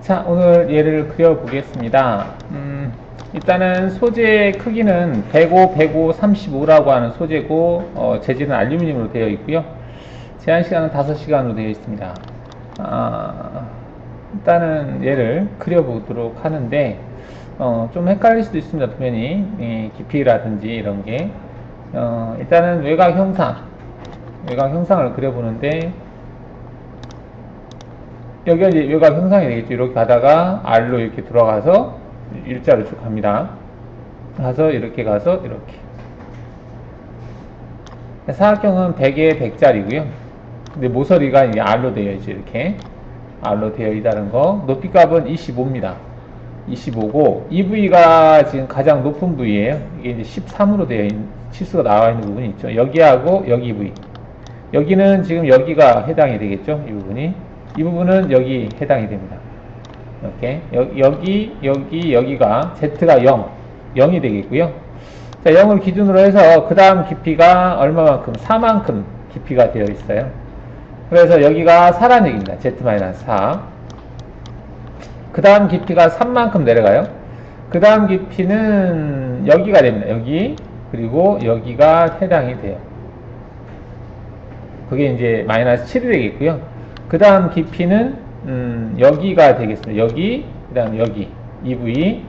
자, 오늘 얘를 그려보겠습니다. 일단은 소재 크기는 105, 105, 35라고 하는 소재고, 재질은 알루미늄으로 되어 있고요. 제한 시간은 5시간으로 되어 있습니다. 일단은 얘를 그려보도록 하는데, 좀 헷갈릴 수도 있습니다. 도면이, 깊이라든지 이런 게. 일단은 외곽 형상을 그려보는데, 여기가 이제 외곽 형상이 되겠죠. 이렇게 가다가 R로 이렇게 들어가서 일자로 쭉 갑니다. 가서 이렇게 가서 이렇게. 사각형은 100에 100짜리고요. 근데 모서리가 이게 R로 되어 있죠. 이렇게. R로 되어 있다는 거. 높이 값은 25입니다. 25고, 이 부위가 지금 가장 높은 부위예요. 이게 이제 13으로 되어 있는, 치수가 나와 있는 부분이 있죠. 여기하고 여기 부위. 여기는 지금 여기가 해당이 되겠죠. 이 부분이. 이 부분은 여기 해당이 됩니다. 이렇게 여기가 Z가 0이 되겠고요. 자, 0을 기준으로 해서 그 다음 깊이가 얼마만큼? 4만큼 깊이가 되어 있어요. 그래서 여기가 4라는 얘기입니다. Z-4. 그 다음 깊이가 3만큼 내려가요. 그 다음 깊이는 여기가 됩니다. 여기, 그리고 여기가 해당이 돼요. 그게 이제 -7이 되겠고요. 그 다음 깊이는 여기가 되겠습니다. 여기, 그 다음 여기, 이 부위,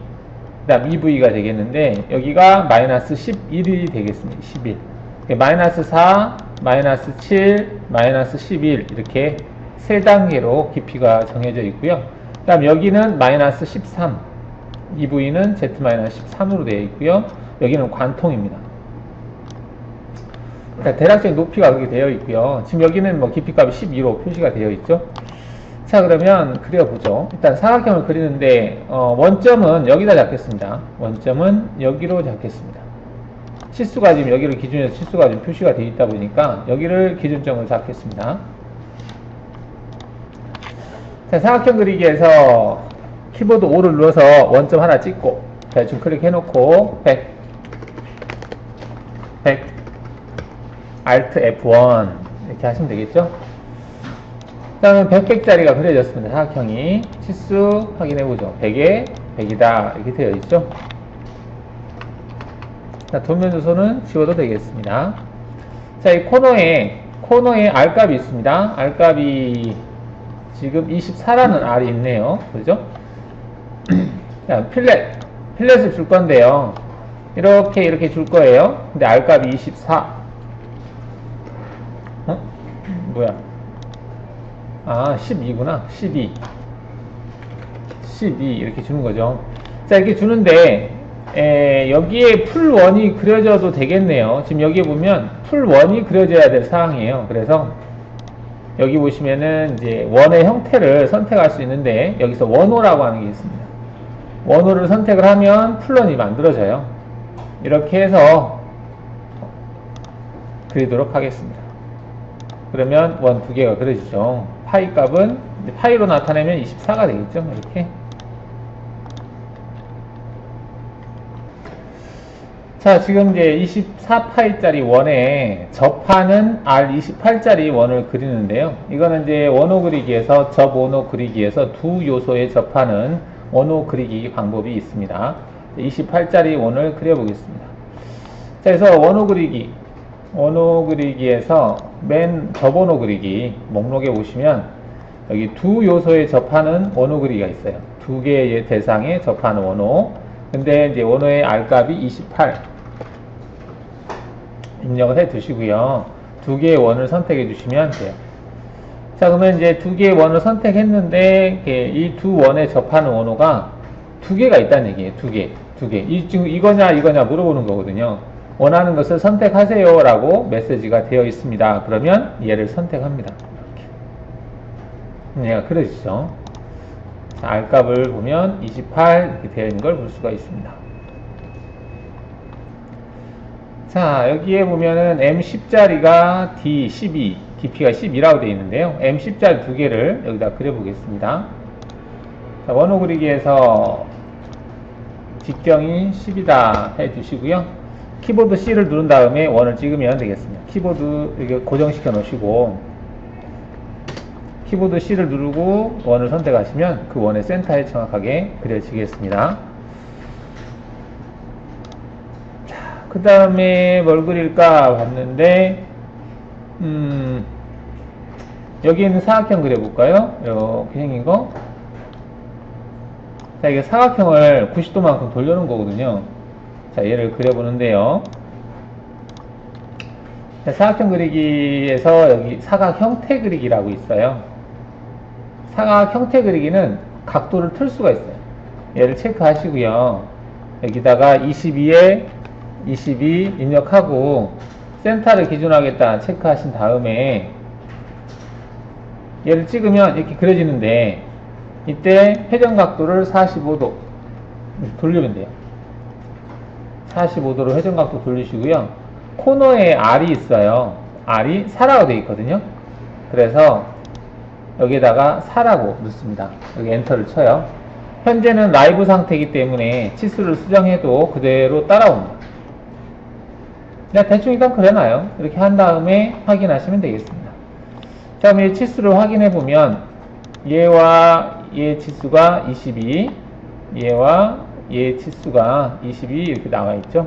그 다음 이 부위가 되겠는데, 여기가 -11이 되겠습니다. 11. -4, -7, -11 이렇게 세 단계로 깊이가 정해져 있고요. 그 다음 여기는 -13, 이 부위는 Z-13으로 되어 있고요. 여기는 관통입니다. 자, 대략적인 높이가 그렇게 되어 있고요. 지금 여기는 뭐 깊이값이 12로 표시가 되어 있죠. 자, 그러면 그려보죠. 일단 사각형을 그리는데 원점은 여기다 잡겠습니다. 원점은 여기로 잡겠습니다. 치수가 지금 여기를 기준해서 치수가 지금 표시가 되어 있다 보니까 여기를 기준점으로 잡겠습니다. 자, 사각형 그리기에서 키보드 5를 눌러서 원점 하나 찍고 대충 클릭해놓고 100 Alt F1 이렇게 하시면 되겠죠. 그 다음에 100짜리가 그려졌습니다. 사각형이. 치수 확인해보죠. 100에 100이다 이렇게 되어 있죠. 자, 도면 주소는 지워도 되겠습니다. 자, 이 코너에 R값이 있습니다. R값이 지금 24라는 R이 있네요. 그죠? 자, 필렛을 줄 건데요. 이렇게 줄 거예요. 근데 R값이 24. 뭐야? 12구나. 12 이렇게 주는 거죠. 자, 이렇게 주는데 여기에 풀1이 그려져도 되겠네요. 지금 여기에 보면 풀1이 그려져야 될 사항이에요. 그래서 여기 보시면은 이제 원의 형태를 선택할 수 있는데 여기서 원호라고 하는 게 있습니다. 원호를 선택을 하면 풀1이 만들어져요. 이렇게 해서 그리도록 하겠습니다. 그러면 원 두 개가 그려지죠. 파이 값은 파이로 나타내면 24가 되겠죠. 이렇게. 자, 지금 이제 24파이짜리 원에 접하는 R28짜리 원을 그리는데요. 이거는 이제 원호 그리기에서 접원호 그리기에서 두 요소에 접하는 원호 그리기 방법이 있습니다. 28짜리 원을 그려보겠습니다. 자, 그래서 원호 그리기에서 맨 접원호 그리기 목록에 보시면 여기 두 요소에 접하는 원호 그리기가 있어요. 두 개의 대상에 접하는 원호. 근데 이제 원호의 R값이 28 입력을 해 두시고요. 두 개의 원을 선택해 주시면 돼요. 자, 그러면 이제 두 개의 원을 선택했는데 이 두 원에 접하는 원호가 두 개가 있다는 얘기예요. 두 개. 지금 이거냐 물어보는 거거든요. 원하는 것을 선택하세요 라고 메시지가 되어 있습니다. 그러면 얘를 선택합니다. 이렇게. 얘가 그려지죠. 자, R값을 보면 28 이렇게 되어 있는 걸 볼 수가 있습니다. 자, 여기에 보면은 M10짜리가 D12 깊이가 12라고 되어 있는데요. M10짜리 두 개를 여기다 그려보겠습니다. 자, 원호 그리기에서 직경이 10이다 해주시고요. 키보드 C를 누른 다음에 원을 찍으면 되겠습니다. 키보드 이렇게 고정시켜 놓으시고 키보드 C를 누르고 원을 선택하시면 그 원의 센터에 정확하게 그려지겠습니다. 자, 그 다음에 뭘 그릴까 봤는데 여기 있는 사각형 그려볼까요? 이렇게 생긴 거. 자, 이게 사각형을 90도만큼 돌려놓은 거거든요. 자, 얘를 그려보는데요. 자, 사각형 그리기에서 여기 사각 형태 그리기라고 있어요. 사각 형태 그리기는 각도를 틀 수가 있어요. 얘를 체크하시고요. 여기다가 22에 22 입력하고 센터를 기준으로 하겠다 체크하신 다음에 얘를 찍으면 이렇게 그려지는데 이때 회전 각도를 45도 돌리면 돼요. 45도로 회전 각도 돌리시고요. 코너에 R이 있어요. R이 4라고 되어 있거든요. 그래서 여기에다가 4라고 넣습니다. 여기 엔터를 쳐요. 현재는 라이브 상태이기 때문에 치수를 수정해도 그대로 따라옵니다. 그냥 대충 일단 그려놔요. 이렇게 한 다음에 확인하시면 되겠습니다. 그 다음에 치수를 확인해 보면 얘와 얘 치수가 22, 얘와 얘 치수가 22 이렇게 나와 있죠.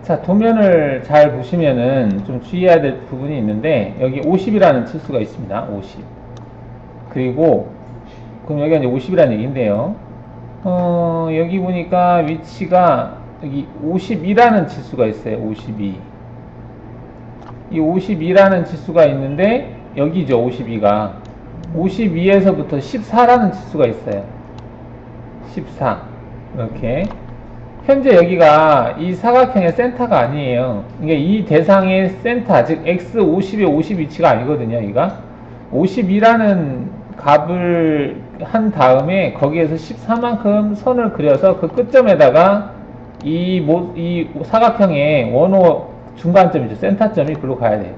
자, 도면을 잘 보시면은 좀 주의해야 될 부분이 있는데 여기 50이라는 치수가 있습니다. 50. 그리고 그럼 여기가 이제 50이라는 얘기인데요. 여기 보니까 위치가 여기 52라는 치수가 있어요. 52. 이 52라는 치수가 있는데 여기죠. 52가 52에서부터 14라는 치수가 있어요. 14 이렇게. 현재 여기가 이 사각형의 센터가 아니에요. 그러니까 이 대상의 센터, 즉 x50의 50 위치가 아니거든요. 여기가 52라는 값을 한 다음에 거기에서 14만큼 선을 그려서 그 끝점에다가 이 사각형의 원호 중간점이죠. 센터점이 글로 가야 돼요.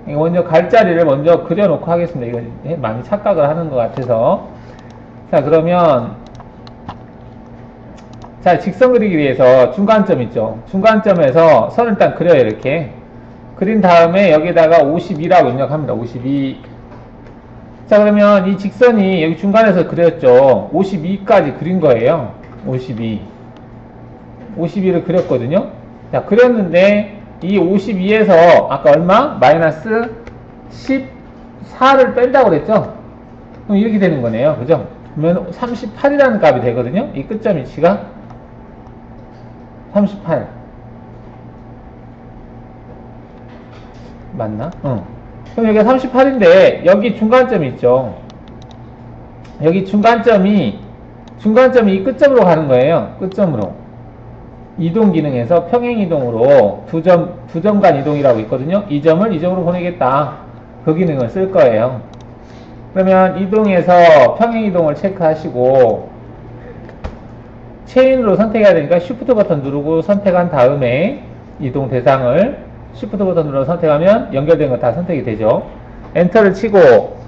먼저 갈 자리를 먼저 그려놓고 하겠습니다. 이거 많이 착각을 하는 것 같아서. 자, 그러면 자, 직선 그리기 위해서 중간점 있죠. 중간점에서 선을 일단 그려요. 이렇게 그린 다음에 여기다가 52라고 입력합니다. 52. 자, 그러면 이 직선이 여기 중간에서 그렸죠. 52까지 그린 거예요. 52. 52를 그렸거든요. 자, 그렸는데 이 52에서 아까 얼마? 마이너스 14를 뺀다고 그랬죠? 그럼 이렇게 되는 거네요. 그죠? 그러면 38이라는 값이 되거든요. 이 끝점 위치가 38 맞나? 그럼 여기가 38인데 여기 중간점이 있죠. 여기 중간점이 이 끝점으로 가는 거예요. 끝점으로 이동 기능에서 평행 이동으로 두 점 간 이동이라고 있거든요. 이 점을 이 점으로 보내겠다. 그 기능을 쓸 거예요. 그러면 이동해서 평행 이동을 체크하시고 체인으로 선택해야 되니까 Shift 버튼 누르고 선택한 다음에 이동 대상을 Shift 버튼 눌러 선택하면 연결된 거 다 선택이 되죠. 엔터를 치고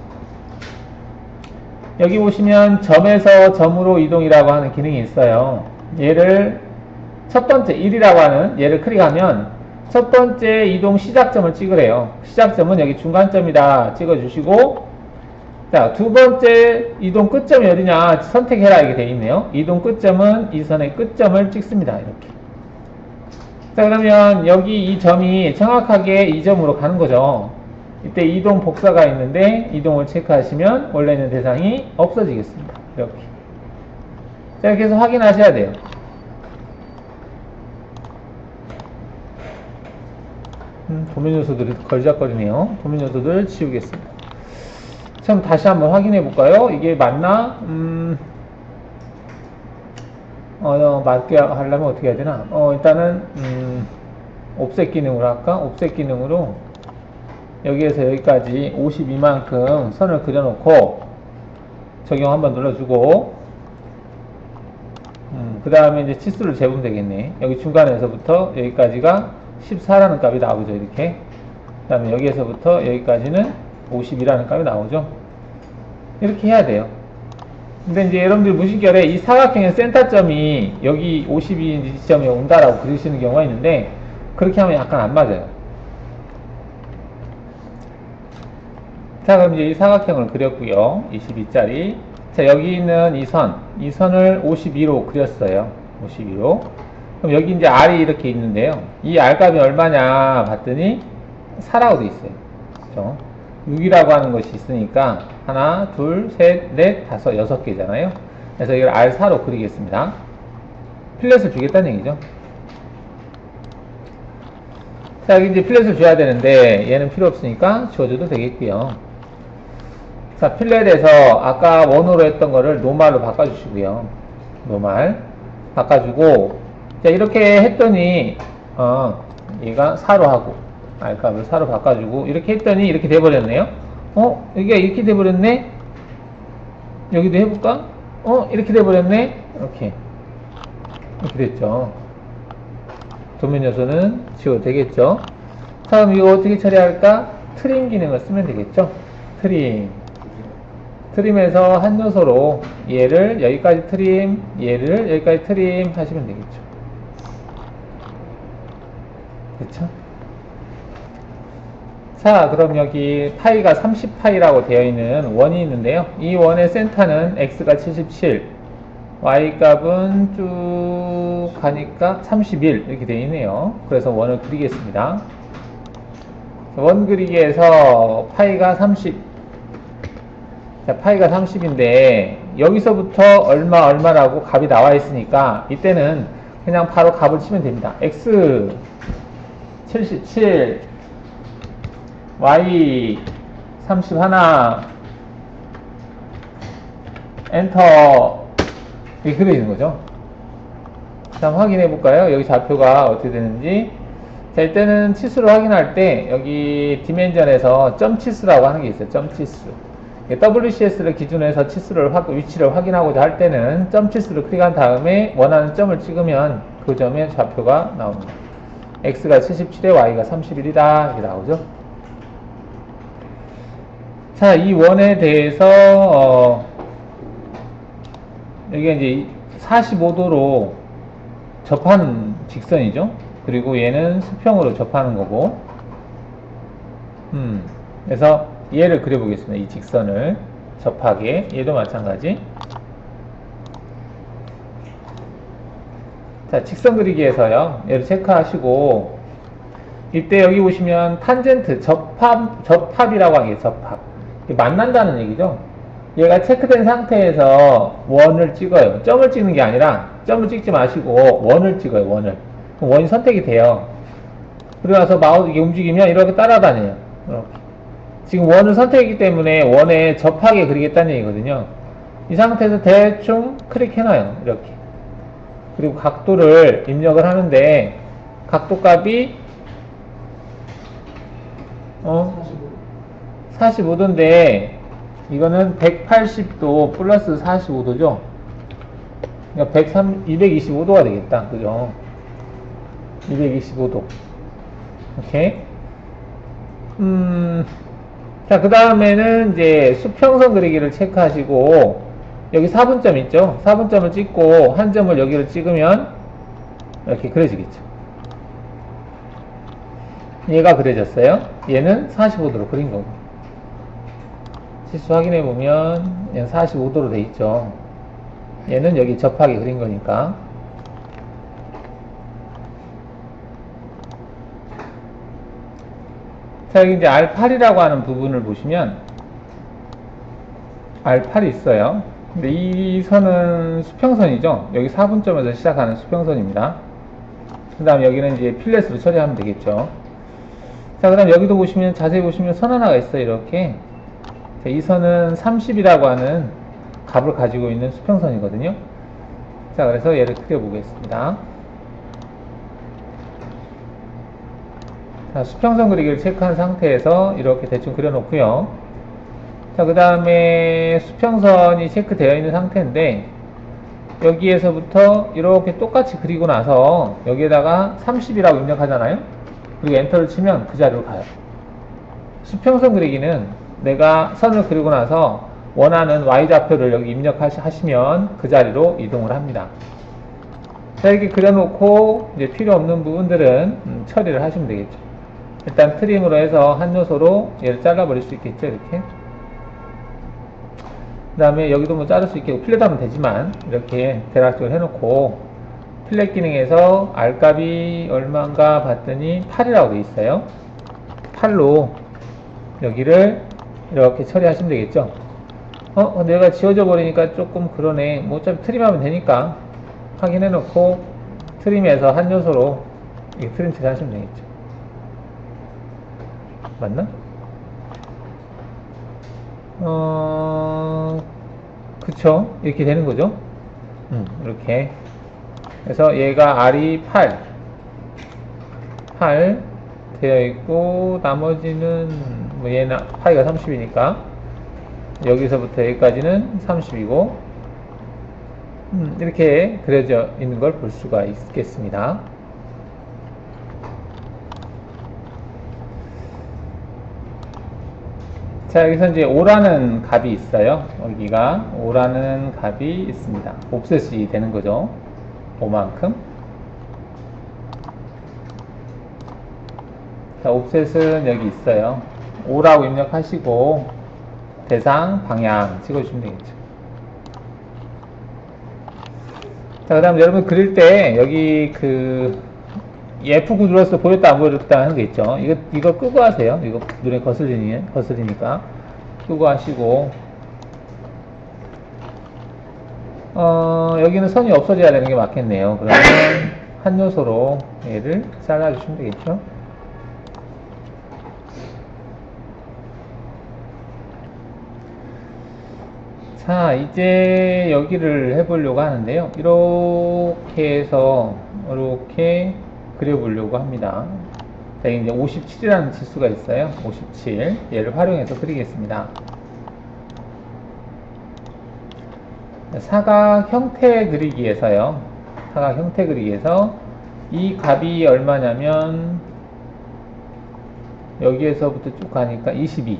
여기 보시면 점에서 점으로 이동이라고 하는 기능이 있어요. 얘를 첫 번째 1이라고 하는 얘를 클릭하면 첫 번째 이동 시작점을 찍으래요. 시작점은 여기 중간점이다 찍어주시고, 자, 두 번째 이동 끝점이 어디냐 선택해라 이렇게 되어 있네요. 이동 끝점은 이 선의 끝점을 찍습니다. 이렇게. 자, 그러면 여기 이 점이 정확하게 이 점으로 가는 거죠. 이때 이동 복사가 있는데 이동을 체크하시면 원래 있는 대상이 없어지겠습니다. 이렇게. 자, 이렇게 해서 확인하셔야 돼요. 도면 요소들이 걸작거리네요. 도면 요소들 지우겠습니다. 참 다시 한번 확인해 볼까요? 이게 맞나? 맞게 하려면 어떻게 해야 되나? 일단은 옵셋 기능으로 할까? 옵셋 기능으로 여기에서 여기까지 52만큼 선을 그려놓고 적용 한번 눌러주고, 그 다음에 이제 치수를 재보면 되겠네. 여기 중간에서부터 여기까지가 14라는 값이 나오죠. 이렇게. 그 다음에 여기에서부터 여기까지는 52라는 값이 나오죠. 이렇게 해야 돼요. 근데 이제 여러분들 무심결에 이 사각형의 센터점이 여기 52 지점에 온다라고 그리시는 경우가 있는데 그렇게 하면 약간 안 맞아요. 자, 그럼 이제 이 사각형을 그렸고요. 22짜리. 자, 여기 있는 이 선을 52로 그렸어요. 52로. 그럼 여기 이제 R이 이렇게 있는데요. 이 R 값이 얼마냐 봤더니 4라고 돼 있어요. 그렇죠? 6이라고 하는 것이 있으니까 하나, 둘, 셋, 넷, 다섯, 6개잖아요. 그래서 이걸 R4로 그리겠습니다. 필렛을 주겠다는 얘기죠. 자, 여기 이제 필렛을 줘야 되는데 얘는 필요 없으니까 지워줘도 되겠고요. 자, 필렛에서 아까 원으로 했던 거를 노말로 바꿔주시고요. 노말 바꿔주고, 자, 이렇게 했더니 얘가 4로 하고 R값을 4로 바꿔주고 이렇게 했더니 이렇게 돼버렸네요. 여기가 이렇게 돼버렸네. 여기도 해볼까? 이렇게 돼버렸네. 이렇게 됐죠. 도면 요소는 지워도 되겠죠. 자, 그럼 이거 어떻게 처리할까? 트림 기능을 쓰면 되겠죠. 트림에서 한 요소로 얘를 여기까지 트림, 얘를 여기까지 트림 하시면 되겠죠. 그쵸? 자, 그럼 여기 파이가 30파이라고 되어 있는 원이 있는데요. 이 원의 센터는 x가 77, y 값은 쭉 가니까 31 이렇게 되어 있네요. 그래서 원을 그리겠습니다. 원 그리기에서 파이가 30, 자, 파이가 30인데 여기서부터 얼마라고 값이 나와 있으니까 이때는 그냥 바로 값을 치면 됩니다. x 77, y 31, 엔터 이렇게 그려지는 거죠. 자, 한번 확인해 볼까요? 여기 좌표가 어떻게 되는지. 자, 이때는 치수를 확인할 때 여기 디멘전에서 점 치수라고 하는 게 있어요. 점 치수. WCS를 기준으로 해서 치수를 위치를 확인하고자 할 때는 점 치수를 클릭한 다음에 원하는 점을 찍으면 그 점의 좌표가 나옵니다. x가 77에 y가 31이다 이렇게 나오죠. 자, 이 원에 대해서 여기가 이제 45도로 접하는 직선이죠. 그리고 얘는 수평으로 접하는 거고, 그래서 얘를 그려보겠습니다. 이 직선을 접하게. 얘도 마찬가지. 자, 직선 그리기에서요. 얘를 체크하시고, 이때 여기 보시면 탄젠트, 접합이라고 하는 게 접합. 만난다는 얘기죠. 얘가 체크된 상태에서 원을 찍어요. 점을 찍는 게 아니라 점을 찍지 마시고 원을 찍어요. 원을. 그럼 원이 선택이 돼요. 그리고 나서 마우스 이게 움직이면 이렇게 따라다녀요. 이렇게. 지금 원을 선택했기 때문에 원에 접하게 그리겠다는 얘기거든요. 이 상태에서 대충 클릭해놔요. 이렇게. 그리고 각도를 입력을 하는데 각도 값이 45도인데 이거는 180도 플러스 45도죠. 그러니까 225도가 되겠다. 그죠? 225도. 오케이. 자, 그 다음에는 이제 수평선 그리기를 체크하시고, 여기 4분점 있죠? 4분점을 찍고, 한 점을 여기를 찍으면, 이렇게 그려지겠죠. 얘가 그려졌어요. 얘는 45도로 그린 거고. 치수 확인해보면, 얘는 45도로 돼 있죠. 얘는 여기 접하게 그린 거니까. 자, 여기 이제 R8이라고 하는 부분을 보시면 R8이 있어요. 근데 이 선은 수평선이죠. 여기 4분점에서 시작하는 수평선입니다. 그 다음 여기는 이제 필렛으로 처리하면 되겠죠. 자, 그 다음 여기도 보시면 자세히 보시면 선 하나가 있어요. 이렇게. 자, 이 선은 30이라고 하는 값을 가지고 있는 수평선이거든요. 자, 그래서 얘를 그려보겠습니다. 자, 수평선 그리기를 체크한 상태에서 이렇게 대충 그려놓고요. 자, 그 다음에 수평선이 체크되어 있는 상태인데 여기에서부터 이렇게 똑같이 그리고 나서 여기에다가 30이라고 입력하잖아요. 그리고 엔터를 치면 그 자리로 가요. 수평선 그리기는 내가 선을 그리고 나서 원하는 Y좌표를 여기 입력하시면 그 자리로 이동을 합니다. 자, 이렇게 그려놓고 이제 필요 없는 부분들은 처리를 하시면 되겠죠. 일단 트림으로 해서 한 요소로 얘를 잘라버릴 수 있겠죠, 이렇게. 그 다음에 여기도 뭐 자를 수 있게 필렛 하면 되지만, 이렇게 대략적으로 해놓고, 필렛 기능에서 R값이 얼마인가 봤더니 8이라고 돼 있어요. 8로 여기를 이렇게 처리하시면 되겠죠. 근데 얘가 지워져 버리니까 조금 그러네. 뭐 어차피 트림하면 되니까 확인해 놓고 트림에서 한 요소로 이렇게 트림 처리하시면 되겠죠. 맞나? 그쵸. 이렇게 되는 거죠. 이렇게. 그래서 얘가 R이 8 되어 있고, 나머지는, 뭐 얘는 파이가 30이니까, 여기서부터 여기까지는 30이고, 이렇게 그려져 있는 걸 볼 수가 있겠습니다. 자, 여기서 이제 5라는 값이 있어요. 여기가 5라는 값이 있습니다. 옵셋이 되는 거죠. 5만큼. 자, 옵셋은 여기 있어요. 5라고 입력하시고 대상, 방향 찍어주시면 되겠죠. 자, 그 다음 여러분 그릴 때 여기 그 F9 눌러서 보였다 안 보였다 하는 게 있죠. 이거 끄고 하세요. 이거 눈에 거슬리니까 끄고 하시고, 여기는 선이 없어져야 되는 게 맞겠네요. 그러면 한 요소로 얘를 잘라주시면 되겠죠. 자, 이제 여기를 해보려고 하는데요. 이렇게 해서 이렇게 그려보려고 합니다. 자, 이제 57이라는 지수가 있어요. 57. 얘를 활용해서 그리겠습니다. 사각 형태 그리기에서요. 사각 형태 그리기에서 이 값이 얼마냐면 여기에서부터 쭉 가니까 22.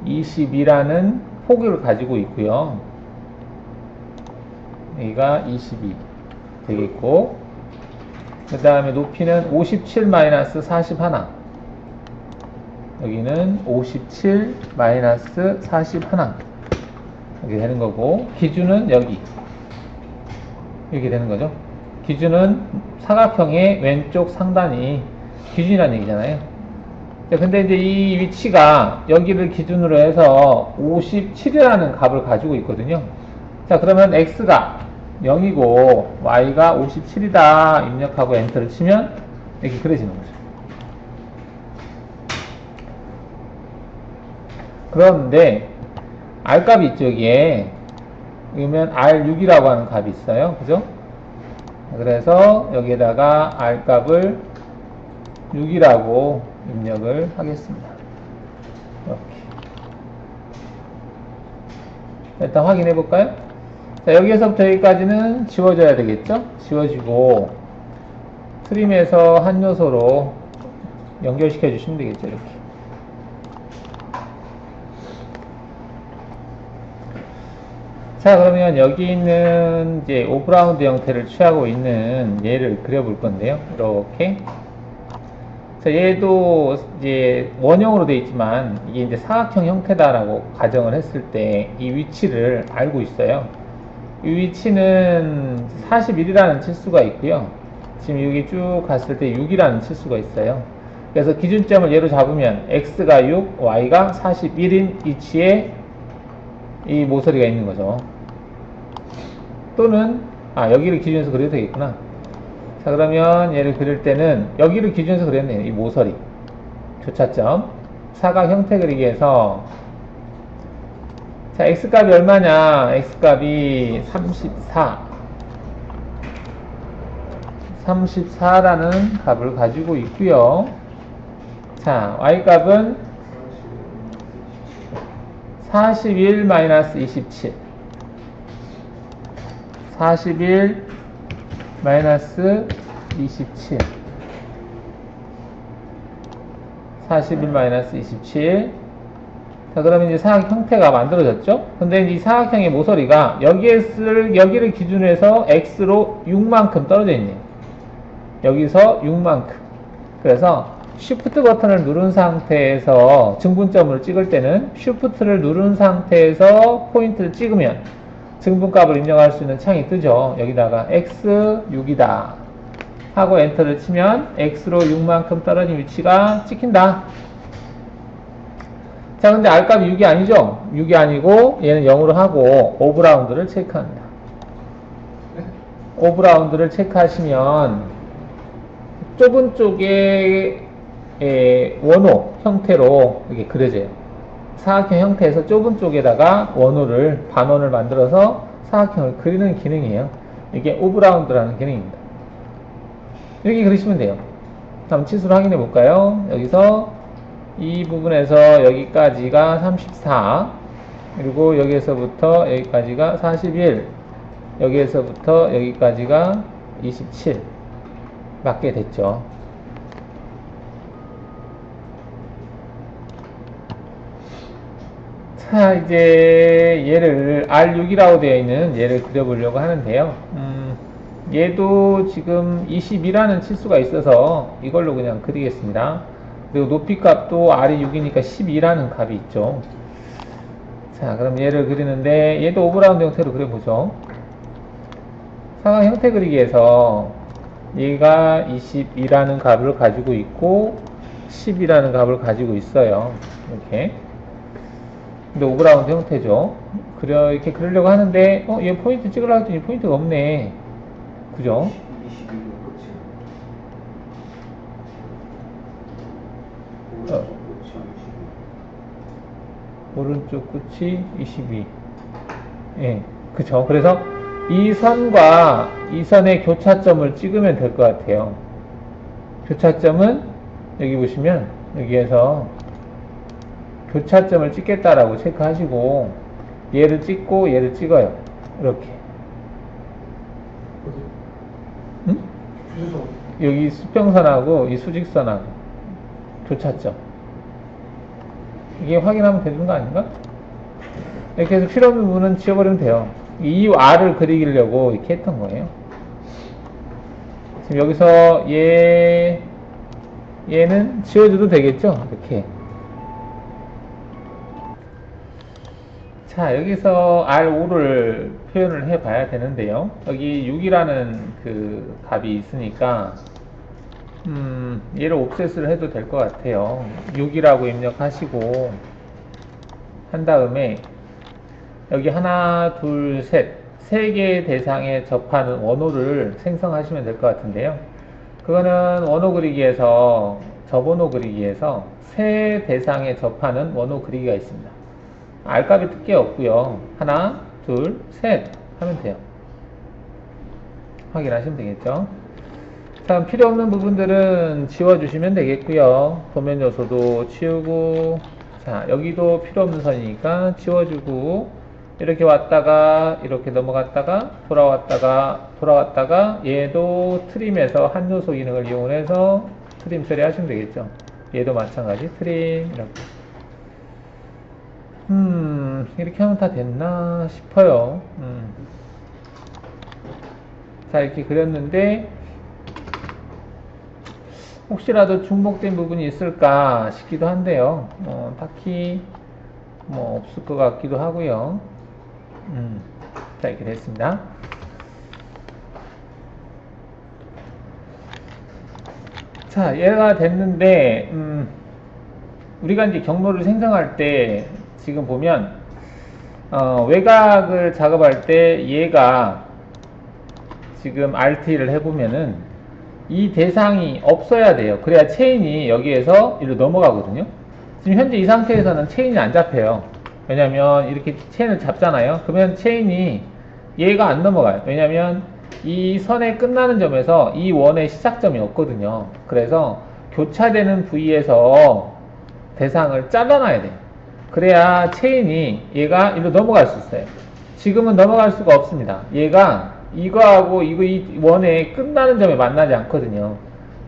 22라는 폭을 가지고 있고요. 여기가 22 되겠고, 그 다음에 높이는 57-41 여기는 57-41 이렇게 되는 거고, 기준은 여기 이렇게 되는 거죠. 기준은 사각형의 왼쪽 상단이 기준이라는 얘기잖아요. 근데 이제 이 위치가 여기를 기준으로 해서 57이라는 값을 가지고 있거든요. 자, 그러면 x가 0이고 y가 57이다 입력하고 엔터를 치면 이렇게 그려지는 거죠. 그런데 R값이 있죠, 여기에. 그러면 R6이라고 하는 값이 있어요. 그죠? 그래서 여기에다가 R값을 6이라고 입력을 하겠습니다. 이렇게. 일단 확인해 볼까요? 자, 여기에서부터 여기까지는 지워져야 되겠죠? 지워지고 트림에서 한 요소로 연결시켜 주시면 되겠죠, 이렇게. 자, 그러면 여기 있는 이제 오브라운드 형태를 취하고 있는 얘를 그려볼 건데요. 이렇게. 자, 얘도 이제 원형으로 되어 있지만 이게 이제 사각형 형태다라고 가정을 했을 때 이 위치를 알고 있어요. 이 위치는 41이라는 칠수가 있고요. 지금 여기 쭉 갔을 때 6이라는 칠수가 있어요. 그래서 기준점을 얘로 잡으면 x가 6, y가 41인 위치에 이 모서리가 있는 거죠. 또는 여기를 기준에서 그려도 되겠구나. 자, 그러면 얘를 그릴 때는 여기를 기준에서 그렸네요. 이 모서리 교차점 사각 형태 그리기에서, 자, x값이 얼마냐? x값이 34라는 값을 가지고 있고요. 자, y값은 41-27 41-27 41-27. 자, 그러면 이제 사각 형태가 만들어졌죠? 근데 이 사각형의 모서리가 여기를 기준으로 해서 x로 6만큼 떨어져 있네요. 여기서 6만큼. 그래서 Shift 버튼을 누른 상태에서 증분점을 찍을 때는 Shift를 누른 상태에서 포인트를 찍으면 증분값을 입력할 수 있는 창이 뜨죠. 여기다가 x6이다 하고 엔터를 치면 x로 6만큼 떨어진 위치가 찍힌다. 자, 근데 R값이 6이 아니죠? 6이 아니고 얘는 0으로 하고 오브라운드를 체크합니다. 오브라운드를 체크하시면 좁은 쪽에 원호 형태로 이렇게 그려져요. 사각형 형태에서 좁은 쪽에다가 원호를 반원을 만들어서 사각형을 그리는 기능이에요. 이게 오브라운드라는 기능입니다. 이렇게 그리시면 돼요. 다음 치수를 확인해 볼까요? 여기서 이 부분에서 여기까지가 34, 그리고 여기에서부터 여기까지가 41, 여기에서부터 여기까지가 27 맞게 됐죠. 자, 이제 얘를 R6이라고 되어 있는 얘를 그려보려고 하는데요. 얘도 지금 22라는 치수가 있어서 이걸로 그냥 그리겠습니다. 그리고 높이 값도 R이 6이니까 12라는 값이 있죠. 자, 그럼 얘를 그리는데 얘도 오브라운드 형태로 그려보죠. 상하 형태 그리기에서 얘가 22라는 값을 가지고 있고 10이라는 값을 가지고 있어요. 이렇게. 근데 오브라운드 형태죠. 이렇게 그리려고 하는데 얘 포인트 찍으려고 했더니 포인트가 없네. 그죠? 오른쪽 끝이 22. 예, 그쵸. 그래서 이 선과 이 선의 교차점을 찍으면 될 것 같아요. 교차점은 여기 보시면 여기에서 교차점을 찍겠다라고 체크하시고 얘를 찍고 얘를 찍어요. 이렇게. 응? 여기 수평선하고 이 수직선하고 교차점. 이게 확인하면 되는 거 아닌가? 이렇게 해서 필요 없는 부분은 지워버리면 돼요. 이 R을 그리려고 이렇게 했던 거예요. 지금 여기서 얘는 지워줘도 되겠죠? 이렇게. 자, 여기서 R5를 표현을 해 봐야 되는데요. 여기 6이라는 그 값이 있으니까, 얘를 옵셋을 해도 될 것 같아요. 6이라고 입력하시고, 한 다음에, 여기 하나, 둘, 셋, 세 개의 대상에 접하는 원호를 생성하시면 될 것 같은데요. 그거는 원호 그리기에서, 접원호 그리기에서 세 대상에 접하는 원호 그리기가 있습니다. R값이 특게 없고요. 하나, 둘, 셋 하면 돼요. 확인하시면 되겠죠. 다음 필요 없는 부분들은 지워주시면 되겠고요. 도면 요소도 치우고, 자, 여기도 필요 없는 선이니까 지워주고, 이렇게 왔다가 이렇게 넘어갔다가 돌아왔다가 얘도 트림에서 한 요소 기능을 이용해서 트림 처리하시면 되겠죠. 얘도 마찬가지 트림 이렇게. 이렇게 하면 다 됐나 싶어요. 자, 이렇게 그렸는데 혹시라도 중복된 부분이 있을까 싶기도 한데요. 딱히 뭐 없을 것 같기도 하고요. 자, 이렇게 됐습니다. 자, 얘가 됐는데 우리가 이제 경로를 생성할 때 지금 보면 외곽을 작업할 때 얘가 지금 RT를 해보면은 이 대상이 없어야 돼요. 그래야 체인이 여기에서 이리로 넘어가거든요. 지금 현재 이 상태에서는 체인이 안 잡혀요. 왜냐면 이렇게 체인을 잡잖아요. 그러면 체인이 얘가 안 넘어가요. 왜냐면 이 선의 끝나는 점에서 이 원의 시작점이 없거든요. 그래서 교차되는 부위에서 대상을 잘라놔야 돼요. 그래야 체인이 얘가 이리로 넘어갈 수 있어요. 지금은 넘어갈 수가 없습니다. 얘가 이거하고 이 원의 끝나는 점에 만나지 않거든요.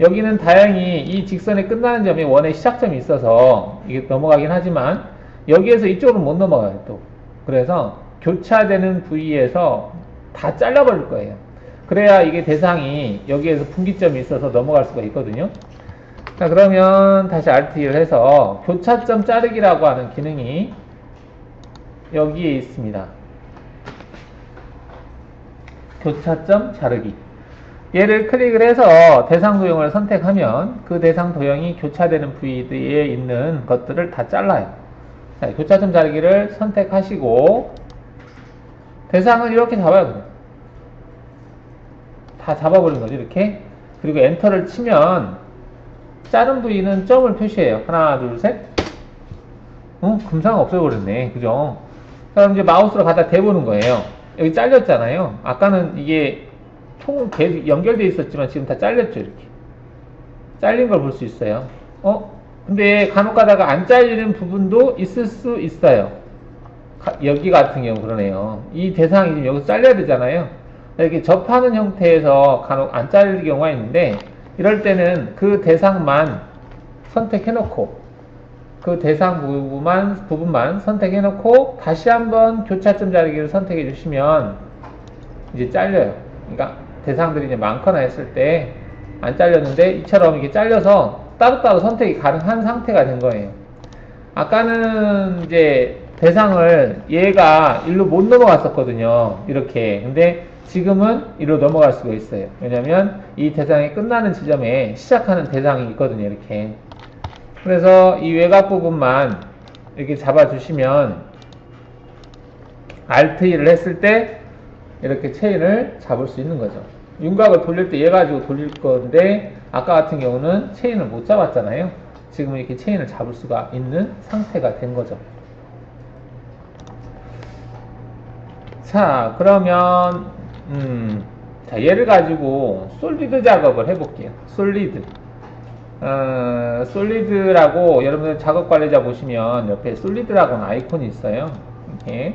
여기는 다행히 이 직선의 끝나는 점에 원의 시작점이 있어서 이게 넘어가긴 하지만 여기에서 이쪽으로 못 넘어가요 또. 그래서 교차되는 부위에서 다 잘라버릴 거예요. 그래야 이게 대상이 여기에서 분기점이 있어서 넘어갈 수가 있거든요. 자, 그러면 다시 Alt-E를 해서 교차점 자르기라고 하는 기능이 여기에 있습니다. 교차점 자르기. 얘를 클릭을 해서 대상 도형을 선택하면 그 대상 도형이 교차되는 부위에 있는 것들을 다 잘라요. 자, 교차점 자르기를 선택하시고 대상을 이렇게 잡아요. 그냥. 다 잡아버린 거죠. 이렇게. 그리고 엔터를 치면 자른 부위는 점을 표시해요. 하나, 둘, 셋. 금방 없어버렸네. 그죠? 그럼 이제 마우스로 갖다 대보는 거예요. 여기 잘렸잖아요. 아까는 이게 통 계속 연결되어 있었지만 지금 다 잘렸죠. 이렇게. 잘린 걸 볼 수 있어요. 근데 간혹 가다가 안 잘리는 부분도 있을 수 있어요. 여기 같은 경우 그러네요. 이 대상이 지금 여기서 잘려야 되잖아요. 이렇게 접하는 형태에서 간혹 안 잘릴 경우가 있는데, 이럴 때는 그 대상만 선택해놓고, 그 대상 부분만 선택해놓고, 다시 한번 교차점 자르기를 선택해 주시면, 이제 잘려요. 그러니까 대상들이 이제 많거나 했을 때, 안 잘렸는데, 이처럼 이렇게 잘려서 따로따로 선택이 가능한 상태가 된 거예요. 아까는 이제 대상을 얘가 일로 못 넘어갔었거든요. 이렇게. 근데 지금은 이리로 넘어갈 수가 있어요. 왜냐면 이 대상이 끝나는 지점에 시작하는 대상이 있거든요. 이렇게. 그래서 이 외곽 부분만 이렇게 잡아주시면 Alt-E를 했을 때 이렇게 체인을 잡을 수 있는 거죠. 윤곽을 돌릴 때 얘 가지고 돌릴 건데 아까 같은 경우는 체인을 못 잡았잖아요. 지금은 이렇게 체인을 잡을 수가 있는 상태가 된 거죠. 자, 그러면 자, 얘를 가지고 솔리드 작업을 해볼게요. 솔리드. 솔리드라고 여러분들 작업 관리자 보시면 옆에 솔리드라고는 아이콘이 있어요. 이렇게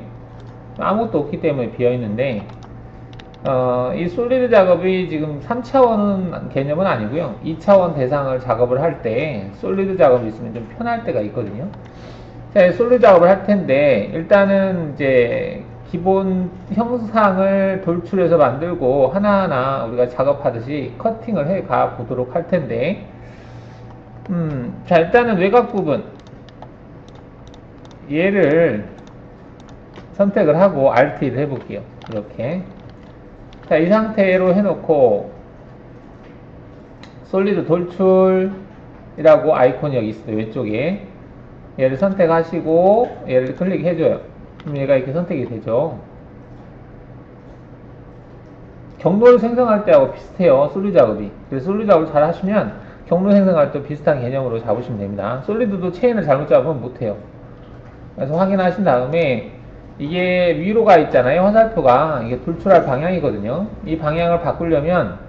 아무것도 없기 때문에 비어있는데 이 솔리드 작업이 지금 3차원 개념은 아니고요. 2차원 대상을 작업을 할 때 솔리드 작업이 있으면 좀 편할 때가 있거든요. 자, 솔리드 작업을 할 텐데 일단은 이제 기본 형상을 돌출해서 만들고 하나하나 우리가 작업하듯이 커팅을 해 가 보도록 할 텐데, 자, 일단은 외곽 부분 얘를 선택을 하고 Alt-E를 해볼게요. 이렇게. 자, 이 상태로 해놓고 솔리드 돌출이라고 아이콘이 여기 있어요. 왼쪽에. 얘를 선택하시고 얘를 클릭해줘요. 그럼 얘가 이렇게 선택이 되죠. 경로를 생성할 때하고 비슷해요. 솔리드 작업이. 그래서 솔리드 작업을 잘 하시면 경로 생성할 때 비슷한 개념으로 잡으시면 됩니다. 솔리드도 체인을 잘못 잡으면 못해요. 그래서 확인하신 다음에 이게 위로 가 있잖아요. 화살표가. 이게 돌출할 방향이거든요. 이 방향을 바꾸려면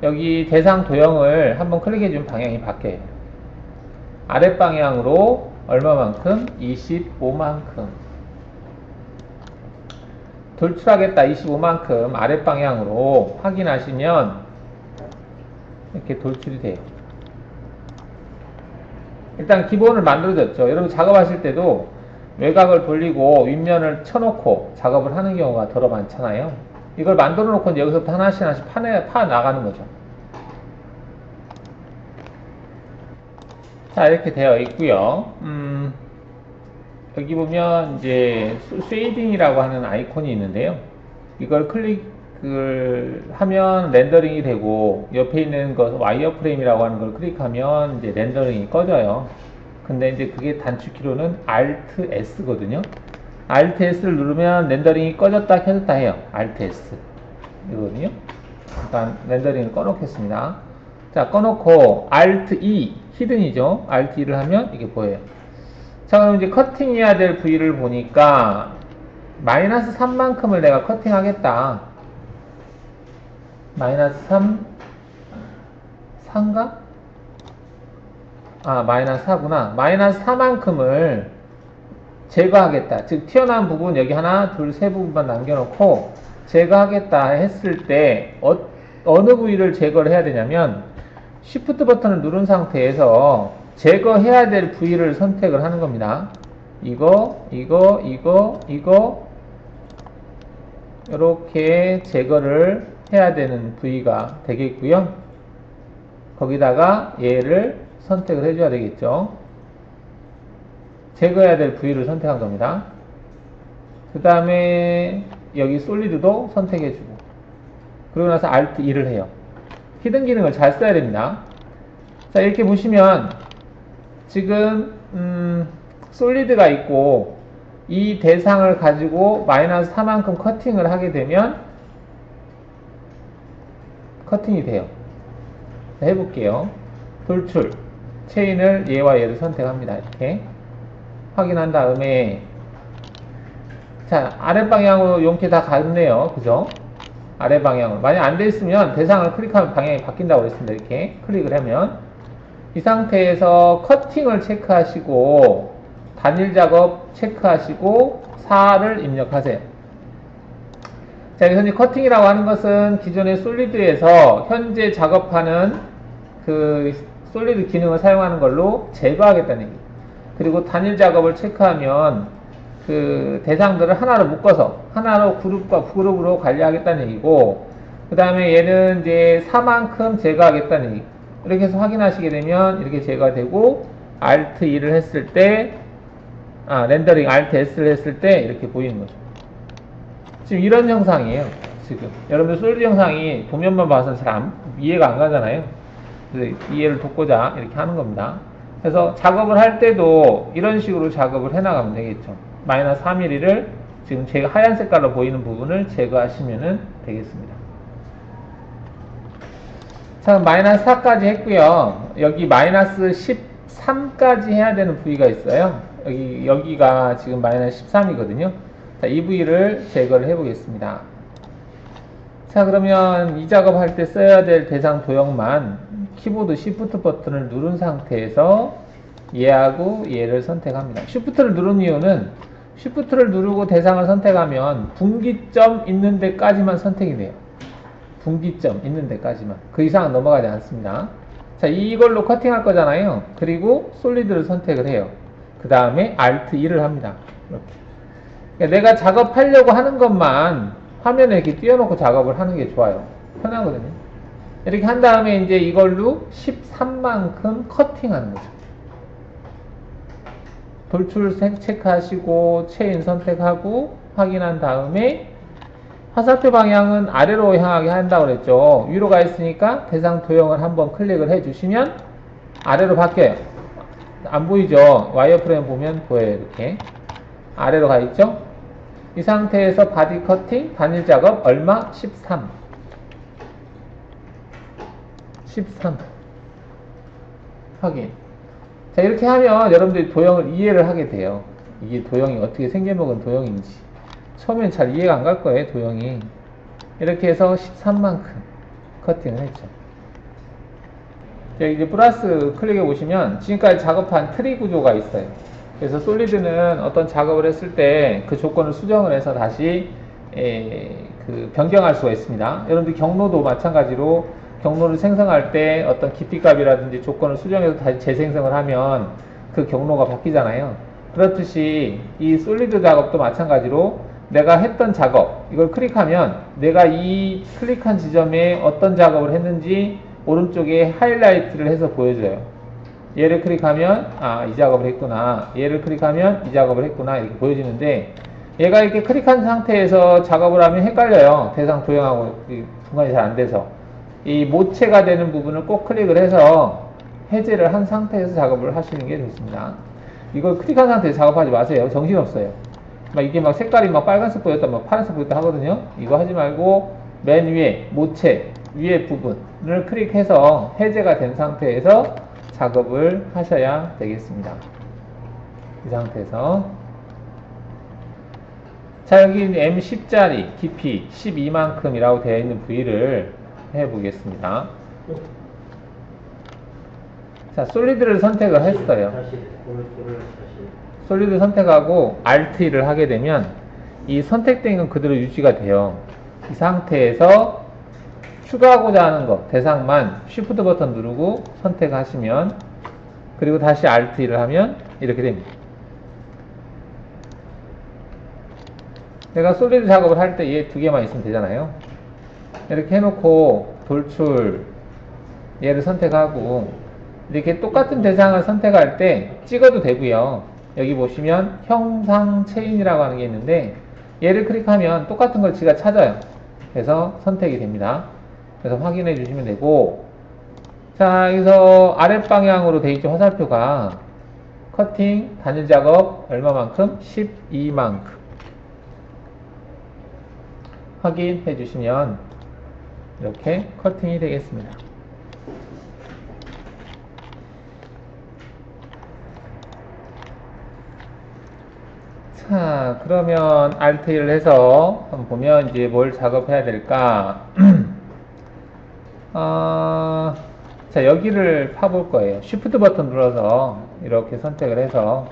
여기 대상 도형을 한번 클릭해주면 방향이 바뀌어요. 아랫방향으로 얼마만큼? 25만큼. 돌출하겠다 25만큼 아랫방향으로 확인하시면 이렇게 돌출이 돼요. 일단 기본을 만들어졌죠. 여러분 작업하실 때도 외곽을 돌리고 윗면을 쳐놓고 작업을 하는 경우가 더러 많잖아요. 이걸 만들어 놓고 여기서부터 하나씩 파 나가는 거죠. 자, 이렇게 되어 있고요. 여기 보면 이제 쉐이딩이라고 하는 아이콘이 있는데요. 이걸 클릭을 하면 렌더링이 되고 옆에 있는 것 와이어프레임이라고 하는 걸 클릭하면 이제 렌더링이 꺼져요. 근데 이제 그게 단축키로는 Alt-S거든요. Alt-S를 누르면 렌더링이 꺼졌다 켜졌다 해요. Alt-S 이거거든요. 일단 렌더링을 꺼놓겠습니다. 자, 꺼놓고 Alt-E 히든이죠. Alt-E를 하면 이게 보여요. 자, 그럼 이제 커팅해야 될 부위를 보니까 마이너스 3만큼을 내가 커팅하겠다. 마이너스 4인가? 마이너스 4구나. 마이너스 4만큼을 제거하겠다. 즉 튀어나온 부분 여기 하나, 둘, 세 부분만 남겨놓고 제거하겠다 했을 때 어느 부위를 제거를 해야 되냐면 Shift 버튼을 누른 상태에서 제거해야 될 부위를 선택을 하는 겁니다. 이거 이렇게 제거를 해야 되는 부위가 되겠고요. 거기다가 얘를 선택을 해줘야 되겠죠. 제거해야 될 부위를 선택한 겁니다. 그 다음에 여기 솔리드도 선택해주고, 그러고 나서 Alt 2를 해요. 히든 기능을 잘 써야 됩니다. 자, 이렇게 보시면 지금 솔리드가 있고 이 대상을 가지고 마이너스 4만큼 커팅을 하게 되면 커팅이 돼요. 자, 해볼게요. 돌출, 체인을 얘와 얘를 선택합니다. 이렇게 확인한 다음에, 자, 아랫방향으로 용케 다 갔네요. 그죠? 아랫방향으로. 만약 안 돼 있으면 대상을 클릭하면 방향이 바뀐다고 그랬습니다. 이렇게 클릭을 하면 이 상태에서 커팅을 체크하시고 단일 작업 체크하시고 4를 입력하세요. 자, 여기서 이제 커팅이라고 하는 것은 기존의 솔리드에서 현재 작업하는 그 솔리드 기능을 사용하는 걸로 제거하겠다는 얘기. 그리고 단일 작업을 체크하면 그 대상들을 하나로 묶어서 하나로 그룹과 그룹으로 관리하겠다는 얘기고, 그 다음에 얘는 이제 4만큼 제거하겠다는 얘기. 이렇게 해서 확인하시게 되면 이렇게 제거가 되고, Alt 2를 했을 때, 렌더링 Alt S를 했을 때 이렇게 보이는 거죠. 지금 이런 형상이에요. 지금 여러분들 솔리드 형상이 도면만 봐서는 잘 이해가 안 가잖아요. 그래서 이해를 돕고자 이렇게 하는 겁니다. 그래서 작업을 할 때도 이런 식으로 작업을 해나가면 되겠죠. 마이너스 3mm를 지금 제가 하얀 색깔로 보이는 부분을 제거하시면 되겠습니다. 자, 마이너스 4까지 했고요. 여기 마이너스 13까지 해야 되는 부위가 있어요. 여기가 지금 마이너스 13이거든요. 자, 이 부위를 제거를 해 보겠습니다. 자, 그러면 이 작업할 때 써야 될 대상 도형만 키보드 Shift 버튼을 누른 상태에서 얘하고 얘를 선택합니다. Shift를 누른 이유는 Shift를 누르고 대상을 선택하면 분기점 있는 데까지만 선택이 돼요. 분기점 있는 데까지만. 그 이상은 넘어가지 않습니다. 자, 이걸로 커팅할 거잖아요. 그리고 솔리드를 선택을 해요. 그 다음에 Alt 2를 합니다. 이렇게. 그러니까 내가 작업하려고 하는 것만 화면에 이렇게 띄워놓고 작업을 하는 게 좋아요. 편하거든요. 이렇게 한 다음에 이제 이걸로 13만큼 커팅하는 거죠. 돌출 체크하시고 체인 선택하고 확인한 다음에 화살표 방향은 아래로 향하게 한다고 그랬죠. 위로 가 있으니까 대상 도형을 한번 클릭을 해 주시면 아래로 바뀌어요. 안 보이죠? 와이어프레임 보면 보여요. 이렇게 아래로 가 있죠. 이 상태에서 바디 커팅 단일 작업 얼마? 13 확인. 자, 이렇게 하면 여러분들이 도형을 이해를 하게 돼요. 이게 도형이 어떻게 생겨먹은 도형인지. 처음엔 잘 이해가 안 갈 거예요, 도형이. 이렇게 해서 13만큼 커팅을 했죠. 자, 이제 플러스 클릭해 보시면 지금까지 작업한 트리 구조가 있어요. 그래서 솔리드는 어떤 작업을 했을 때 그 조건을 수정을 해서 다시 변경할 수가 있습니다. 여러분들 경로도 마찬가지로 경로를 생성할 때 어떤 깊이값이라든지 조건을 수정해서 다시 재생성을 하면 그 경로가 바뀌잖아요. 그렇듯이 이 솔리드 작업도 마찬가지로 내가 했던 작업, 이걸 클릭하면 내가 이 클릭한 지점에 어떤 작업을 했는지 오른쪽에 하이라이트를 해서 보여줘요. 얘를 클릭하면 이 작업을 했구나, 얘를 클릭하면 이 작업을 했구나, 이렇게 보여지는데, 얘가 이렇게 클릭한 상태에서 작업을 하면 헷갈려요. 대상 도형하고 분간이 잘 안 돼서. 이 모체가 되는 부분을 꼭 클릭을 해서 해제를 한 상태에서 작업을 하시는 게 좋습니다. 이걸 클릭한 상태에서 작업하지 마세요. 정신없어요. 이게 막 색깔이 막 빨간색 보였다, 막 파란색 보였다 하거든요. 이거 하지 말고 맨 위에 모체 위에 부분을 클릭해서 해제가 된 상태에서 작업을 하셔야 되겠습니다. 이 상태에서. 자, 여기 M10짜리 깊이 12만큼이라고 되어 있는 부위를 해보겠습니다. 자, 솔리드를 선택을 했어요. 솔리드 선택하고 Alt-를 하게 되면 이 선택된 건 그대로 유지가 돼요. 이 상태에서 추가하고자 하는 것, 대상만 Shift 버튼 누르고 선택하시면, 그리고 다시 Alt-를 하면 이렇게 됩니다. 내가 솔리드 작업을 할 때 얘 두 개만 있으면 되잖아요. 이렇게 해놓고 돌출 얘를 선택하고 이렇게 똑같은 대상을 선택할 때 찍어도 되고요. 여기 보시면 형상 체인이라고 하는 게 있는데 얘를 클릭하면 똑같은 걸 지가 찾아요. 그래서 선택이 됩니다. 그래서 확인해 주시면 되고, 자, 여기서 아랫방향으로 되어 있죠. 화살표가 커팅 단일 작업 얼마만큼? 12만큼 확인해 주시면 이렇게 커팅이 되겠습니다. 자, 그러면 Alt 1을 해서 한번 보면 이제 뭘 작업해야 될까? 자, 여기를 파볼 거예요. Shift 버튼 눌러서 이렇게 선택을 해서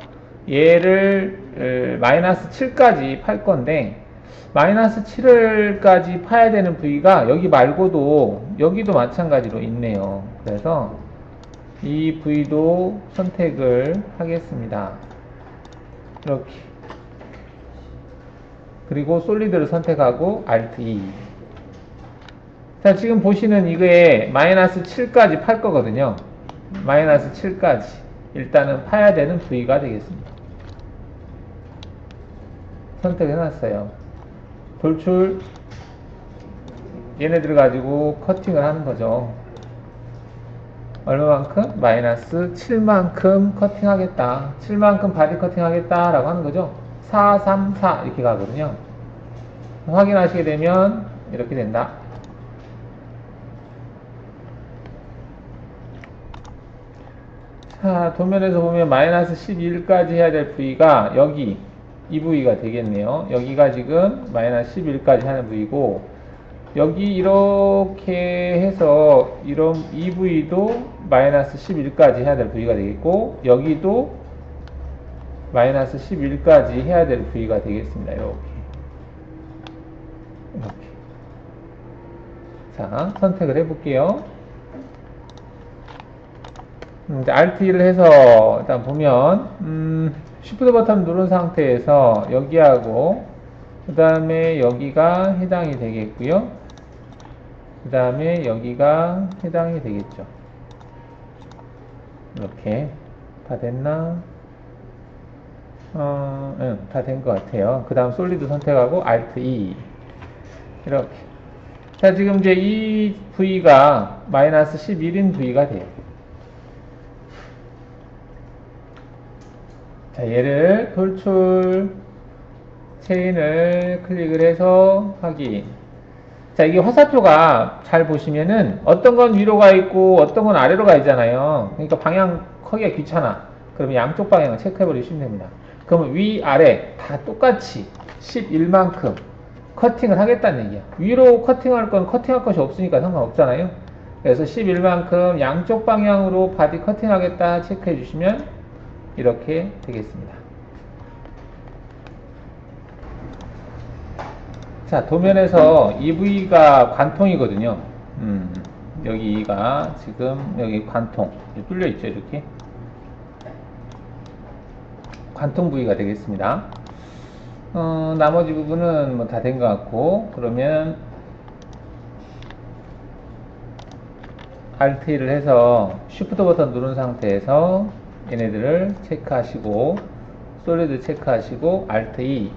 얘를 마이너스 7까지 팔 건데, 마이너스 7까지 파야 되는 부위가 여기 말고도 여기도 마찬가지로 있네요. 그래서 이 부위도 선택을 하겠습니다. 이렇게. 그리고 솔리드를 선택하고 Alt 2. 자, 지금 보시는 이거에 마이너스 7까지 팔 거거든요. 마이너스 7까지 일단은 파야 되는 부위가 되겠습니다. 선택해 놨어요. 돌출, 얘네들을 가지고 커팅을 하는 거죠. 얼마만큼? 마이너스 7만큼 커팅하겠다. 7만큼 바디 커팅하겠다 라고 하는 거죠. 4, 3, 4 이렇게 가거든요. 확인하시게 되면 이렇게 된다. 자, 도면에서 보면 마이너스 11까지 해야 될 부위가 여기 이 부위가 되겠네요. 여기가 지금 마이너스 11까지 하는 부위고, 여기 이렇게 해서 이런 이 부위도 마이너스 11까지 해야 될 부위가 되겠고, 여기도 마이너스 11까지 해야 될 부위가 되겠습니다. 이렇게. 자, 선택을 해볼게요. Alt 1을 해서 일단 보면 Shift 버튼 누른 상태에서 여기하고 그 다음에 여기가 해당이 되겠고요. 그 다음에 여기가 해당이 되겠죠. 이렇게 다 됐나? 다 된 것 같아요. 그 다음 솔리드 선택하고 Alt 2 이렇게. 자, 지금 이제 이 부위가 마이너스 11인 부위가 돼요. 자, 얘를 돌출 체인을 클릭을 해서 확인. 자, 이게 화살표가 잘 보시면은 어떤 건 위로 가 있고 어떤 건 아래로 가 있잖아요. 그러니까 방향 커기가 귀찮아. 그러면 양쪽 방향을 체크해 버리시면 됩니다. 그러면 위, 아래 다 똑같이 11만큼 커팅을 하겠다는 얘기야. 위로 커팅할 건 커팅할 것이 없으니까 상관없잖아요. 그래서 11만큼 양쪽 방향으로 바디 커팅하겠다 체크해 주시면 이렇게 되겠습니다. 자, 도면에서 이 부위가 관통이거든요. 여기가 지금 여기 관통 뚫려 있죠. 이렇게 관통 부위가 되겠습니다. 나머지 부분은 뭐 다 된 것 같고, 그러면 Alt 1을 해서 Shift 버튼 누른 상태에서 얘네들을 체크하시고 솔리드 체크하시고 Alt 2.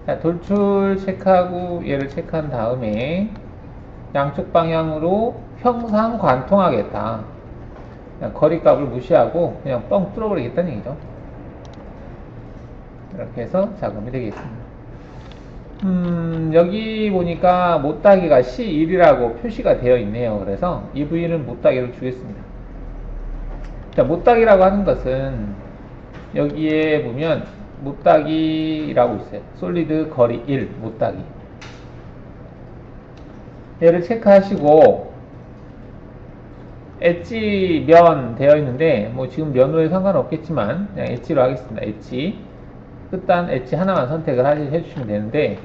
자, 돌출 체크하고 얘를 체크한 다음에 양쪽 방향으로 평상 관통하겠다. 그냥 거리값을 무시하고 그냥 뻥 뚫어버리겠다는 얘기죠. 이렇게 해서 작업이 되겠습니다. 여기 보니까 못따기가 C1이라고 표시가 되어 있네요. 그래서 이 부위는 못따기를 주겠습니다. 자, 못따기라고 하는 것은 여기에 보면 못따기라고 있어요. 솔리드 거리 1 못따기. 얘를 체크하시고 엣지 면 되어 있는데 뭐 지금 면후에 상관없겠지만 그냥 엣지로 하겠습니다. 엣지 끝단 엣지 하나만 선택을 해주시면 되는데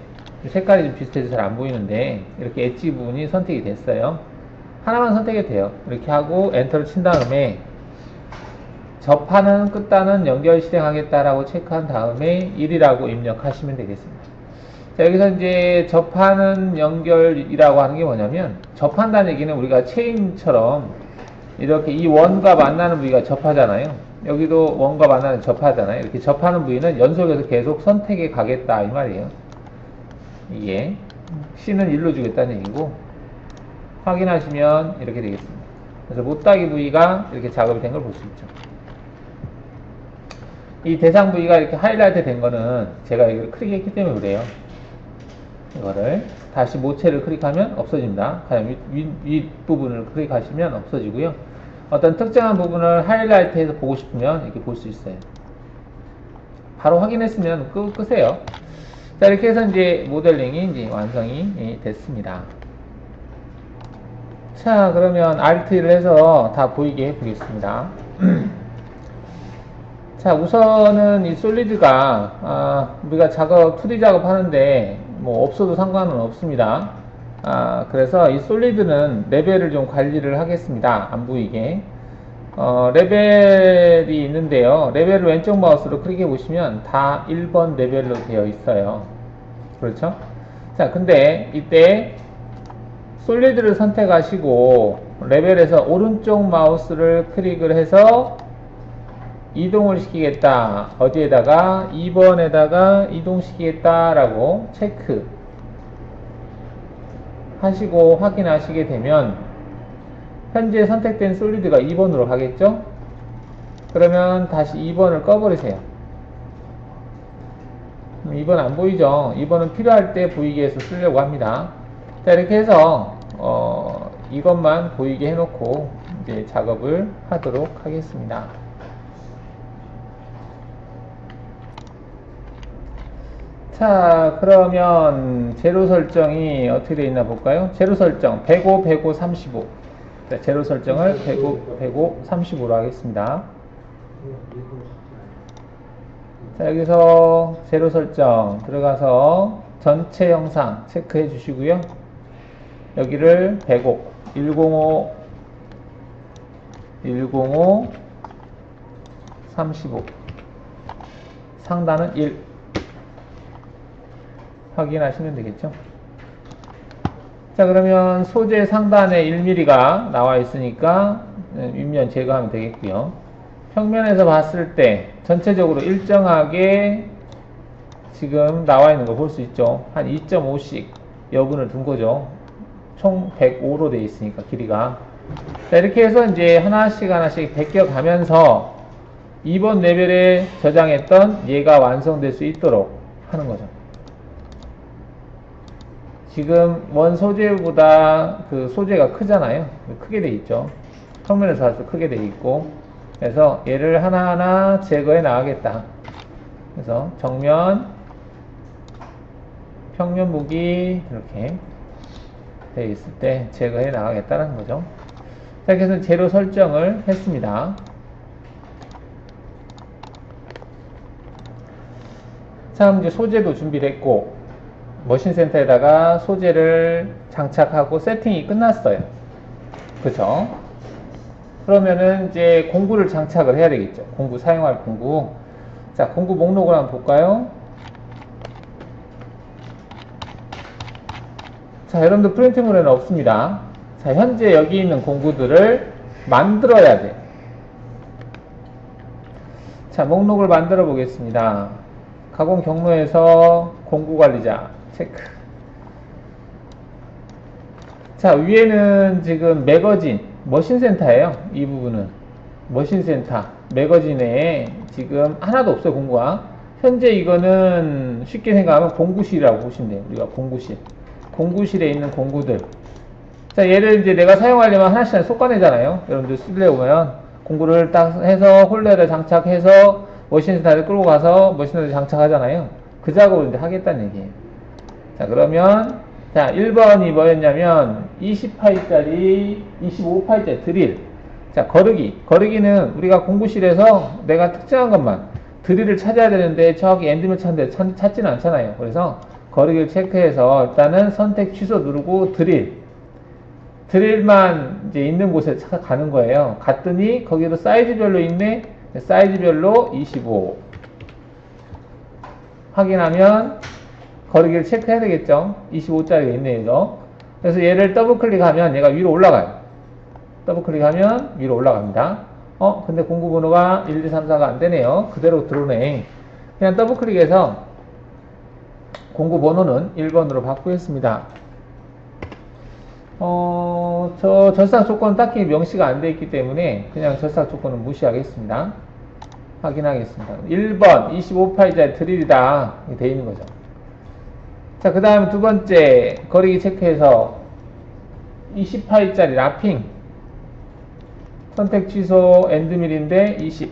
색깔이 좀 비슷해서 잘 안 보이는데 이렇게 엣지 부분이 선택이 됐어요. 하나만 선택이 돼요. 이렇게 하고 엔터를 친 다음에 접하는 끝단은 연결 실행하겠다라고 체크한 다음에 1이라고 입력하시면 되겠습니다. 자, 여기서 이제 접하는 연결이라고 하는 게 뭐냐면, 접한다는 얘기는 우리가 체인처럼 이렇게 이 원과 만나는 부위가 접하잖아요. 여기도 원과 만나는 접하잖아요. 이렇게 접하는 부위는 연속해서 계속 선택에 가겠다 이 말이에요. 이게 C는 1로 주겠다는 얘기고, 확인하시면 이렇게 되겠습니다. 그래서 못따기 부위가 이렇게 작업이 된 걸 볼 수 있죠. 이 대상 부위가 이렇게 하이라이트 된 거는 제가 이걸 클릭했기 때문에 그래요. 이거를 다시 모체를 클릭하면 없어집니다. 그냥 윗부분을 클릭하시면 없어지고요. 어떤 특정한 부분을 하이라이트해서 보고 싶으면 이렇게 볼 수 있어요. 바로 확인했으면 끄세요. 자, 이렇게 해서 이제 모델링이 이제 완성이 됐습니다. 자, 그러면 Alt를 해서 다 보이게 해보겠습니다. 자, 우선은 이 솔리드가 우리가 2D 작업 하는데 뭐 없어도 상관은 없습니다. 그래서 이 솔리드는 레벨을 좀 관리를 하겠습니다. 안 보이게. 레벨이 있는데요. 레벨을 왼쪽 마우스로 클릭해 보시면 다 1번 레벨로 되어 있어요. 그렇죠? 자, 근데 이때 솔리드를 선택하시고 레벨에서 오른쪽 마우스를 클릭을 해서 이동을 시키겠다. 어디에다가? 2번에다가 이동시키겠다 라고 체크 하시고 확인하시게 되면 현재 선택된 솔리드가 2번으로 가겠죠? 그러면 다시 2번을 꺼버리세요. 2번 안 보이죠? 2번은 필요할 때 보이게 해서 쓰려고 합니다. 자, 이렇게 해서 이것만 보이게 해놓고 이제 작업을 하도록 하겠습니다. 자, 그러면 제로 설정이 어떻게 되어 있나 볼까요? 제로 설정 105, 105, 35. 자, 제로 설정을 105, 105, 35로 하겠습니다. 자, 여기서 제로 설정 들어가서 전체 영상 체크해 주시고요. 여기를 105, 105, 105, 35. 상단은 1. 확인하시면 되겠죠. 자, 그러면 소재 상단에 1mm가 나와 있으니까 윗면 제거하면 되겠고요. 평면에서 봤을 때 전체적으로 일정하게 지금 나와 있는 거 볼 수 있죠. 한 2.5씩 여분을 둔 거죠. 총 105로 되어 있으니까 길이가. 자, 이렇게 해서 이제 하나씩 베껴가면서 2번 레벨에 저장했던 얘가 완성될 수 있도록 하는 거죠. 지금 원 소재보다 그 소재가 크잖아요. 크게 돼 있죠. 평면에서 봤을 때 크게 돼 있고. 그래서 얘를 하나하나 제거해 나가겠다. 그래서 정면, 평면 보기 이렇게 되어 있을 때 제거해 나가겠다는 거죠. 자, 그래서 제로 설정을 했습니다. 자, 이제 소재도 준비됐고 머신센터에다가 소재를 장착하고 세팅이 끝났어요. 그죠? 그러면은 이제 공구를 장착을 해야 되겠죠. 공구, 사용할 공구. 자, 공구 목록을 한번 볼까요? 자, 여러분들 프린트물에는 없습니다. 자, 현재 여기 있는 공구들을 만들어야 돼요. 자, 목록을 만들어 보겠습니다. 가공 경로에서 공구 관리자 체크. 자, 위에는 지금 매거진, 머신센터예요. 이 부분은 머신센터, 매거진에 지금 하나도 없어요. 공구가. 현재 이거는 쉽게 생각하면 공구실이라고 보시면 돼요. 우리가 공구실, 공구실에 있는 공구들. 자, 얘를 이제 내가 사용하려면 하나씩 솎아내잖아요. 여러분들 쓰려면 공구를 딱 해서 홀더에다 장착해서 머신센터를 끌고 가서 머신센터에 장착하잖아요. 그 작업을 이제 하겠다는 얘기예요. 자, 그러면 자, 1번이 뭐였냐면 20파이짜리, 25파이짜리 드릴. 자, 거르기는 우리가 공구실에서 내가 특정한 것만 드릴을 찾아야 되는데 저기 엔드밀 찾는데 찾지는 않잖아요. 그래서 거르기를 체크해서 일단은 선택 취소 누르고 드릴만 이제 있는 곳에 가는 거예요. 갔더니 거기도 사이즈별로 있네. 사이즈별로 25. 확인하면 거르기를 체크해야 되겠죠. 25짜리가 있네, 이거. 그래서 얘를 더블 클릭하면 얘가 위로 올라가요. 더블 클릭하면 위로 올라갑니다. 근데 공구 번호가 1, 2, 3, 4가 안 되네요. 그대로 들어오네. 그냥 더블 클릭해서 공구 번호는 1번으로 바꾸겠습니다. 저 절삭 조건은 딱히 명시가 안 되어 있기 때문에 그냥 절삭 조건은 무시하겠습니다. 확인하겠습니다. 1번 25파이짜리 드릴이다. 이렇게 되어 있는 거죠. 자, 그 다음 두 번째 거리기 체크해서 20파이짜리 라핑 선택 취소 엔드밀인데 20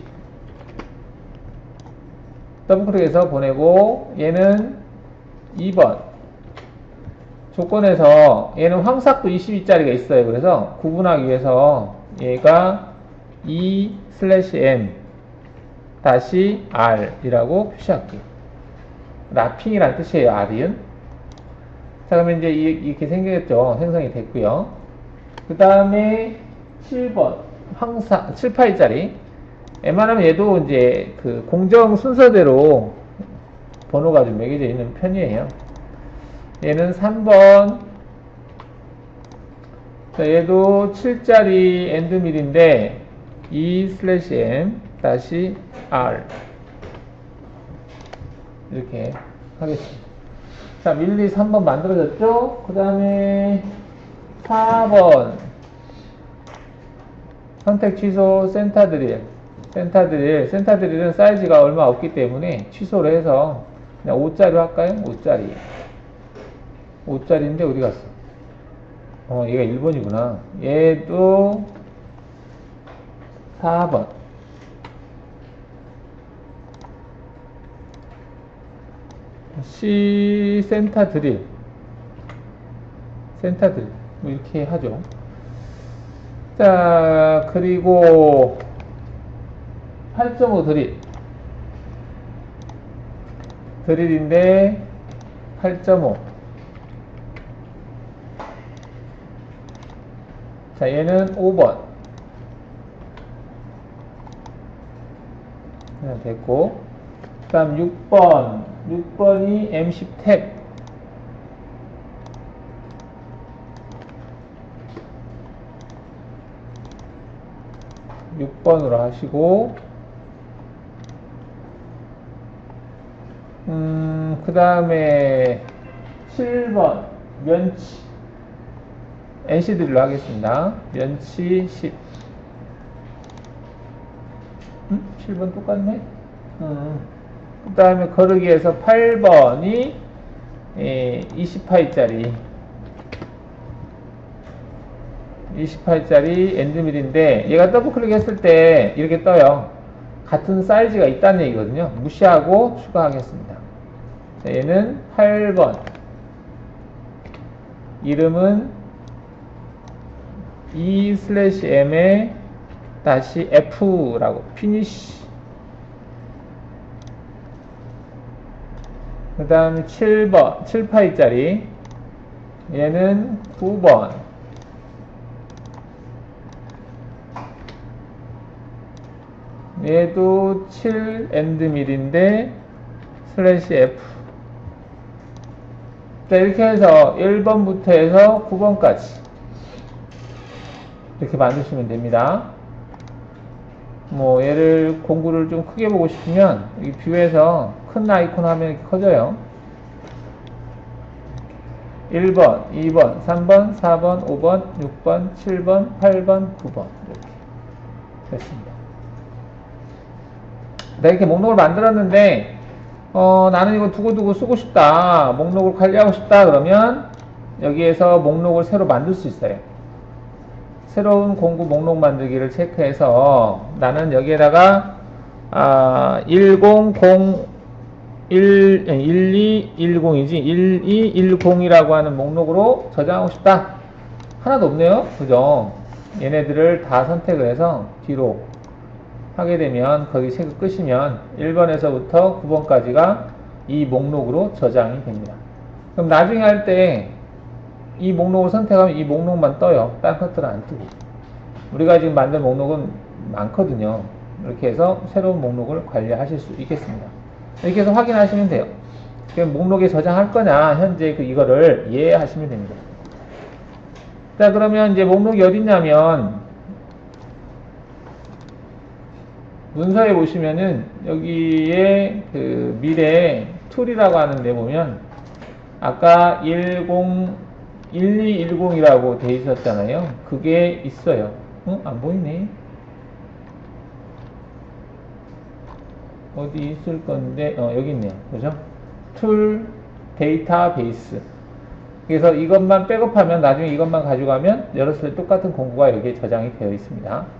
더블 클릭해서 보내고 얘는 2번 조건에서 얘는 황삭도 22짜리가 있어요. 그래서 구분하기 위해서 얘가 E/M -R 이라고 표시할게요. 라핑이란 뜻이에요. R은. 자, 그러면 이제 이렇게 생겼죠. 생성이 됐고요. 그 다음에 7번 황삭 7파이짜리 웬만하면 얘도 이제 그 공정 순서대로 번호가 좀 매겨져 있는 편이에요. 얘는 3번. 자, 얘도 7짜리 엔드밀인데 E/M -R 이렇게 하겠습니다. 자, 1, 2, 3번 만들어졌죠? 그 다음에 4번 선택 취소 센터 드릴. 센터 드릴은 사이즈가 얼마 없기 때문에 취소를 해서 그냥 5짜리로 할까요? 5짜리. 5짜리인데 어디 갔어? 얘가 1번이구나. 얘도 4번. C 센터 드릴. 뭐 이렇게 하죠. 자, 그리고 8.5 드릴인데 8.5. 자, 얘는 5번. 됐고. 그 다음 6번. 6번이 MC 탭. 6번으로 하시고, 그 다음에 7번 면치 NC 드릴로 하겠습니다. 면치 10. 7번 똑같네. 그 다음에 거르기에서 8번이 20파이짜리 엔드밀인데 얘가 더블 클릭했을 때 이렇게 떠요. 같은 사이즈가 있다는 얘기거든요. 무시하고 추가하겠습니다. 자, 얘는 8번. 이름은 E/M에 -F라고 피니쉬. 그 다음에 7번 7파이짜리 얘는 9번. 얘도 7 엔드밀인데 /F. 자, 이렇게 해서 1번부터 해서 9번까지 이렇게 만드시면 됩니다. 뭐 얘를 공구를 좀 크게 보고 싶으면 여기 뷰에서 큰 아이콘 하면 이렇게 커져요. 1번, 2번, 3번, 4번, 5번, 6번, 7번, 8번, 9번 이렇게 됐습니다. 내가 이렇게 목록을 만들었는데 나는 이거 두고두고 쓰고 싶다, 목록을 관리하고 싶다 그러면 여기에서 목록을 새로 만들 수 있어요. 새로운 공구 목록 만들기를 체크해서 나는 여기에다가 1210이지 1210이라고 하는 목록으로 저장하고 싶다. 하나도 없네요. 그죠? 얘네들을 다 선택을 해서 뒤로 하게 되면 거기 체크 끄시면 1번에서부터 9번까지가 이 목록으로 저장이 됩니다. 그럼 나중에 할 때 이 목록을 선택하면 이 목록만 떠요. 딴 것들은 안 뜨고. 우리가 지금 만든 목록은 많거든요. 이렇게 해서 새로운 목록을 관리하실 수 있겠습니다. 이렇게 해서 확인하시면 돼요. 그럼 목록에 저장할 거냐, 현재 이거를 이해하시면 됩니다. 자, 그러면 이제 목록이 어딨냐면 문서에 보시면은 여기에 그 미래 툴이라고 하는데 보면 아까 1210이라고 돼 있었잖아요. 그게 있어요. 안 보이네. 어디 있을 건데, 여기 있네요. 그죠? 툴, 데이터베이스. 그래서 이것만 백업하면 나중에 이것만 가져가면 열었을 때 똑같은 공구가 여기에 저장이 되어 있습니다.